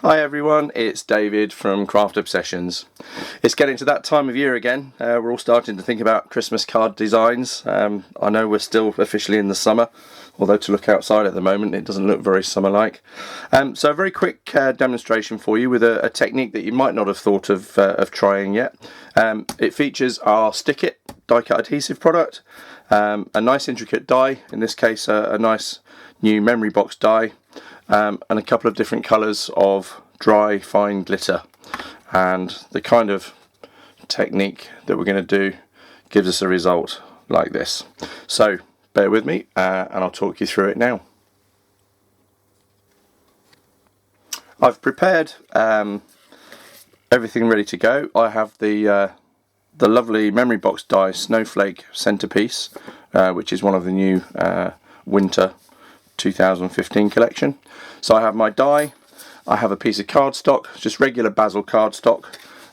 Hi everyone, it's David from Craft Obsessions. It's getting to that time of year again. We're all starting to think about Christmas card designs. I know we're still officially in the summer, although to look outside at the moment it doesn't look very summer-like. So a very quick demonstration for you with a technique that you might not have thought of trying yet. It features our Stick It die-cut adhesive product, a nice intricate die, in this case a nice new memory box die, and a couple of different colours of dry fine glitter, and the kind of technique that we're going to do gives us a result like this. So bear with me and I'll talk you through it now. I've prepared everything ready to go. I have the lovely memory box die snowflake centerpiece, which is one of the new winter 2015 collection. So I have my die, I have a piece of cardstock, just regular basil cardstock,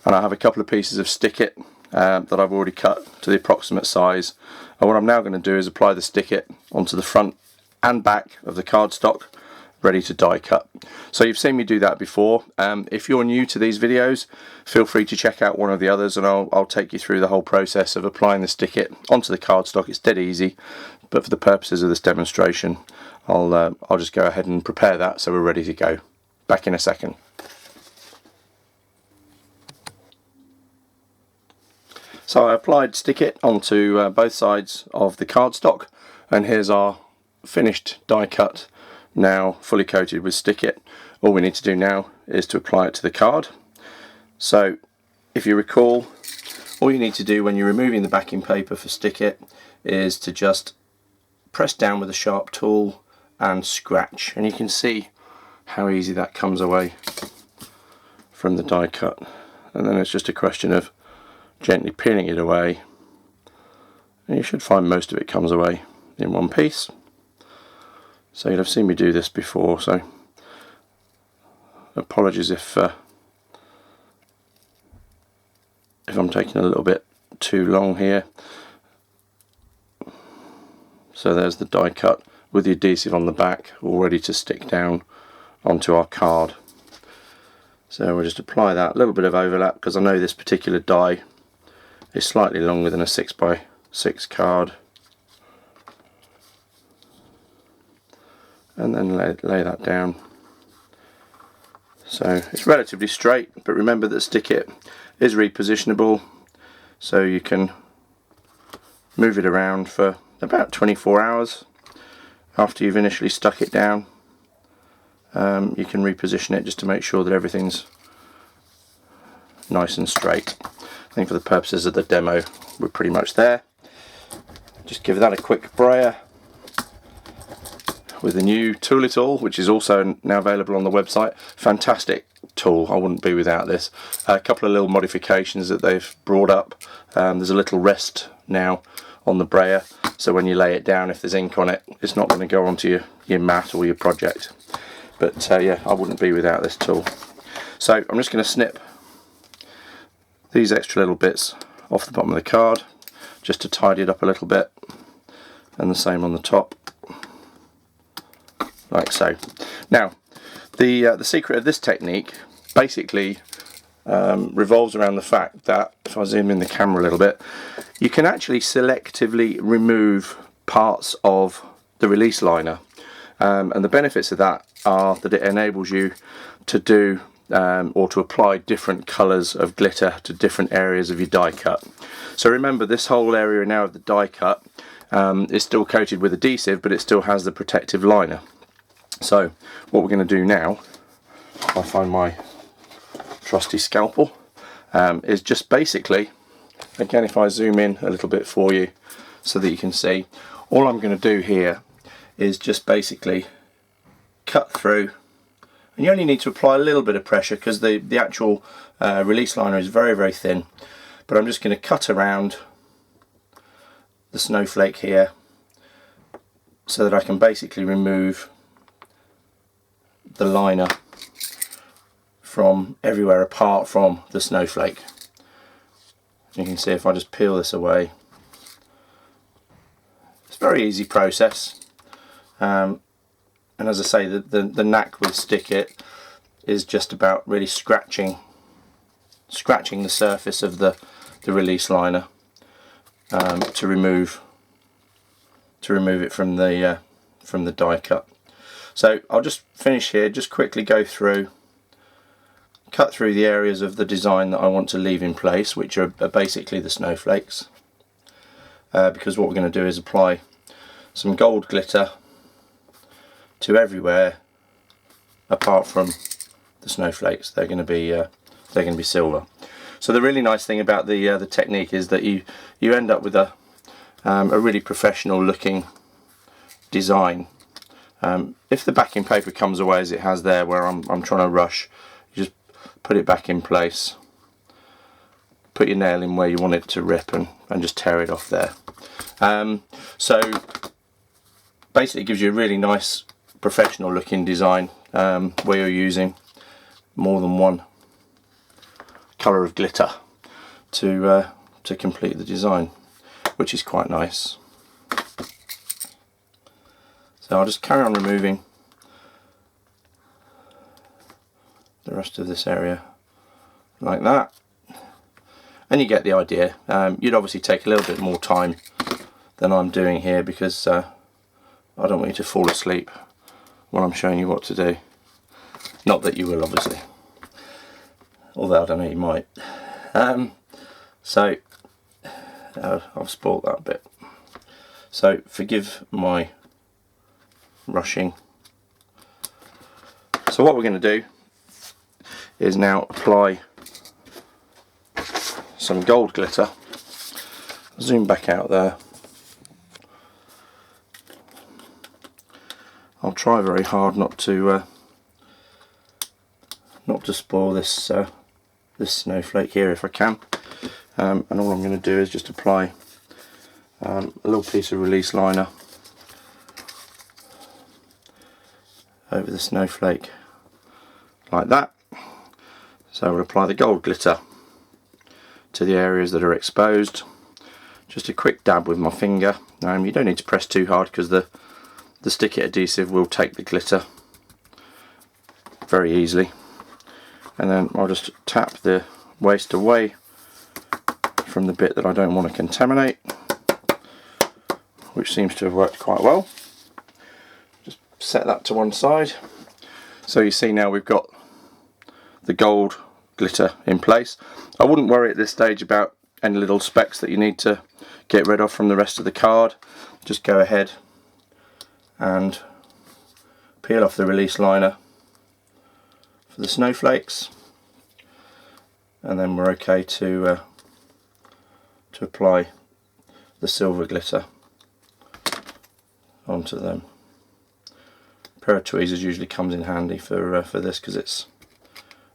and I have a couple of pieces of Stick It that I've already cut to the approximate size. And what I'm now going to do is apply the Stick It onto the front and back of the cardstock, ready to die cut. So you've seen me do that before. If you're new to these videos, feel free to check out one of the others, and I'll take you through the whole process of applying the Stick It onto the cardstock. It's dead easy, but for the purposes of this demonstration I'll just go ahead and prepare that so we're ready to go. Back in a second. So I applied Stick It onto both sides of the cardstock, and here's our finished die cut, now fully coated with Stick It. All we need to do now is to apply it to the card. So if you recall, all you need to do when you're removing the backing paper for Stick It is to just press down with a sharp tool and scratch, and you can see how easy that comes away from the die cut, and then it's just a question of gently peeling it away, and you should find most of it comes away in one piece. So you'll have seen me do this before, so apologies if I'm taking a little bit too long here. So there's the die cut with the adhesive on the back, all ready to stick down onto our card. So we'll just apply that, a little bit of overlap, because I know this particular die is slightly longer than a 6x6 card, and then lay that down. So it's relatively straight, but remember that Stick It is repositionable, so you can move it around for about 24 hours after you've initially stuck it down. You can reposition it just to make sure that everything's nice and straight. I think for the purposes of the demo we're pretty much there. Just give that a quick brayer with the new Tool It All, which is also now available on the website. Fantastic tool, I wouldn't be without this. A couple of little modifications that they've brought up. There's a little rest now on the brayer, so when you lay it down, if there's ink on it, it's not going to go onto your mat or your project. But yeah, I wouldn't be without this tool. So I'm just going to snip these extra little bits off the bottom of the card just to tidy it up a little bit, and the same on the top, like so. Now the secret of this technique basically revolves around the fact that, if I zoom in the camera a little bit, you can actually selectively remove parts of the release liner, and the benefits of that are that it enables you to do or to apply different colours of glitter to different areas of your die cut. So remember, this whole area now of the die cut is still coated with adhesive, but it still has the protective liner. So what we're going to do now, I'll find my trusty scalpel, is just basically, again, if I zoom in a little bit for you so that you can see, all I'm going to do here is just basically cut through, and you only need to apply a little bit of pressure because the actual release liner is very, very thin, but I'm just going to cut around the snowflake here so that I can basically remove the liner from everywhere apart from the snowflake. You can see if I just peel this away, it's a very easy process, and as I say, the knack with Stick It is just about really scratching the surface of the release liner to remove it from the die cut. So I'll just finish here, just quickly go through, cut through the areas of the design that I want to leave in place, which are basically the snowflakes, because what we're going to do is apply some gold glitter to everywhere apart from the snowflakes. They're going to be silver. So the really nice thing about the technique is that you end up with a really professional looking design. If the backing paper comes away as it has there, where I'm trying to rush, you just put it back in place, put your nail in where you want it to rip, and just tear it off there. So basically it gives you a really nice professional looking design where you're using more than one colour of glitter to complete the design, which is quite nice. So I'll just carry on removing the rest of this area like that, and you get the idea. You'd obviously take a little bit more time than I'm doing here, because I don't want you to fall asleep when I'm showing you what to do. Not that you will, obviously, although I don't know, you might. So I've spoilt that bit, so forgive my rushing. So what we're going to do is now apply some gold glitter. Zoom back out there. I'll try very hard not to spoil this this snowflake here if I can. And all I'm going to do is just apply a little piece of release liner over the snowflake like that. So we'll apply the gold glitter to the areas that are exposed. Just a quick dab with my finger. You don't need to press too hard, because the sticky adhesive will take the glitter very easily. And then I'll just tap the waste away from the bit that I don't want to contaminate, which seems to have worked quite well. Just set that to one side. So you see now we've got the gold glitter in place. I wouldn't worry at this stage about any little specks that you need to get rid of from the rest of the card. Just go ahead and peel off the release liner for the snowflakes, and then we're okay to apply the silver glitter onto them. A pair of tweezers usually comes in handy for this, because it's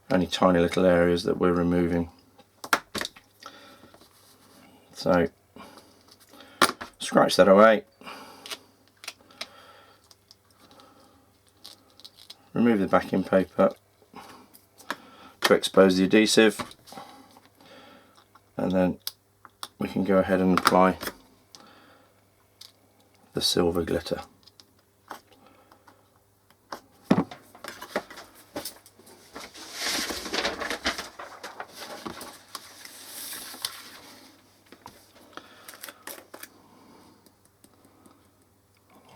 only tiny little areas that we're removing. So scratch that away, remove the backing paper to expose the adhesive, and then we can go ahead and apply the silver glitter.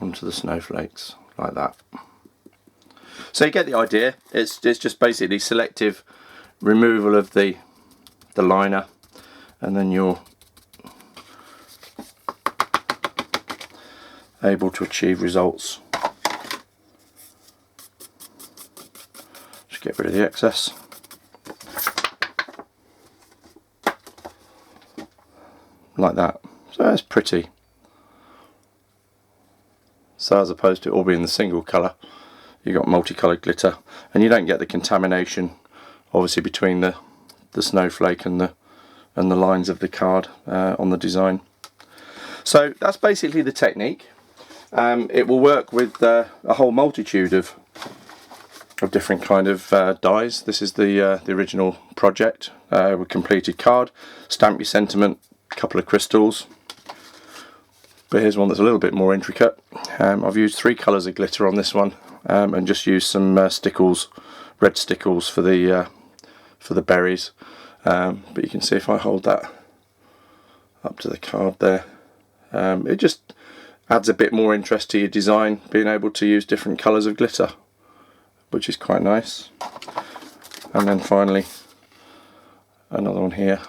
Onto the snowflakes like that. So you get the idea. It's just basically selective removal of the liner, and then you're able to achieve results. Just get rid of the excess. Like that. So that's pretty. So as opposed to it all being the single colour, you've got multicoloured glitter, and you don't get the contamination obviously between the snowflake and the lines of the card on the design. So that's basically the technique. It will work with a whole multitude of different kind of dies. This is the original project with completed card. Stamp your sentiment, a couple of crystals. But here's one that's a little bit more intricate. I've used 3 colours of glitter on this one, and just used some stickles red stickles for the berries. But you can see if I hold that up to the card there, it just adds a bit more interest to your design, being able to use different colours of glitter, which is quite nice. And then finally another one here,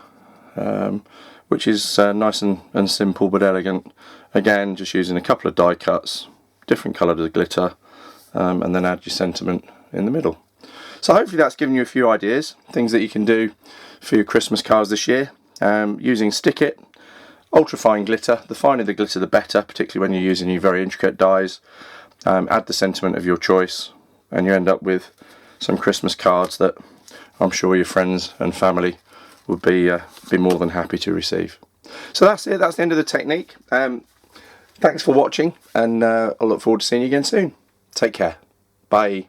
which is nice and simple but elegant. Again, just using a couple of die cuts, different coloured of glitter, and then add your sentiment in the middle. So hopefully that's given you a few ideas, things that you can do for your Christmas cards this year, using Stick It, ultrafine glitter. The finer the glitter the better, particularly when you're using your very intricate dies. Add the sentiment of your choice and you end up with some Christmas cards that I'm sure your friends and family would be more than happy to receive. So that's it, that's the end of the technique. Thanks for watching, and I'll look forward to seeing you again soon. Take care. Bye.